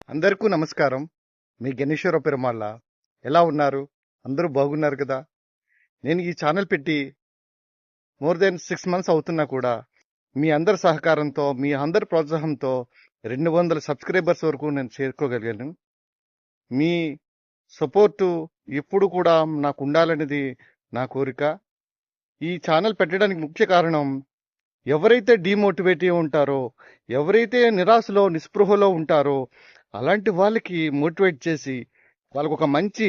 అందరికీ నమస్కారం. మీ గణేశ్వర పెరుమాళ్ళ. ఎలా ఉన్నారు? అందరూ బాగున్నారు కదా? నేను ఈ ఛానల్ పెట్టి మోర్ దెన్ 6 మంత్స్ అవుతున్నా కూడా మీ అందరి సహకారంతో, మీ అందరి ప్రోత్సాహంతో 200 సబ్స్క్రైబర్స్ వరకు నేను చేరుకోగలిగాను. మీ సపోర్టు ఎప్పుడు కూడా నాకు ఉండాలనేది నా కోరిక. ఈ ఛానల్ పెట్టడానికి ముఖ్య కారణం ఎవరైతే డీమోటివేట్ ఉంటారో, ఎవరైతే నిరాశలో నిస్పృహలో ఉంటారో అలాంటి వాళ్ళకి మోటివేట్ చేసి వాళ్ళకు ఒక మంచి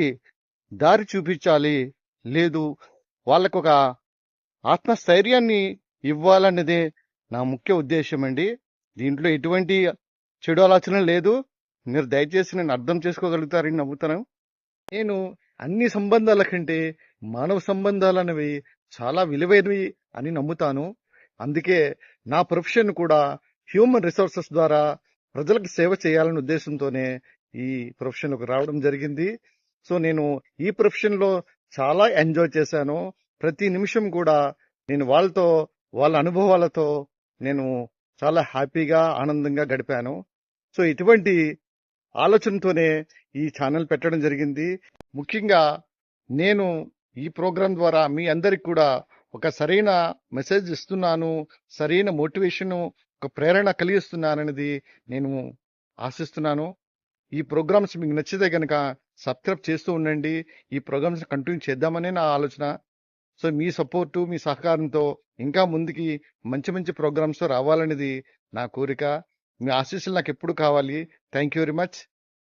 దారి చూపించాలి, లేదు వాళ్ళకు ఒక ఆత్మస్థైర్యాన్ని ఇవ్వాలన్నదే నా ముఖ్య ఉద్దేశం అండి. దీంట్లో ఎటువంటి చెడు ఆలోచన లేదు. మీరు దయచేసి నన్ను అర్థం చేసుకోగలుగుతారని నమ్ముతాను. నేను అన్ని సంబంధాల కంటే మానవ సంబంధాలు అనేవి చాలా విలువైనవి అని నమ్ముతాను. అందుకే నా ప్రొఫెషన్ కూడా హ్యూమన్ రిసోర్సెస్ ద్వారా ప్రజలకు సేవ చేయాలనే ఉద్దేశంతోనే ఈ ప్రొఫెషన్లోకి రావడం జరిగింది. సో నేను ఈ ప్రొఫెషన్లో చాలా ఎంజాయ్ చేశాను. ప్రతి నిమిషం కూడా నేను వాళ్ళ అనుభవాలతో నేను చాలా హ్యాపీగా ఆనందంగా గడిపాను. సో ఇటువంటి ఆలోచనతోనే ఈ ఛానల్ పెట్టడం జరిగింది. ముఖ్యంగా నేను ఈ ప్రోగ్రాం ద్వారా మీ అందరికి కూడా ఒక సరైన మెసేజ్ ఇస్తున్నాను, సరైన మోటివేషన్, ఒక ప్రేరణ కలిగిస్తున్నాననేది నేను ఆశిస్తున్నాను. ఈ ప్రోగ్రామ్స్ మీకు నచ్చితే కనుక సబ్స్క్రైబ్ చేస్తూ ఉండండి. ఈ ప్రోగ్రామ్స్ కంటిన్యూ చేద్దామనే నా ఆలోచన. సో మీ సపోర్టు, మీ సహకారంతో ఇంకా ముందుకి మంచి మంచి ప్రోగ్రామ్స్ రావాలనేది నా కోరిక. మీ ఆశీస్సులు నాకు ఎప్పుడు కావాలి. Thank you very much.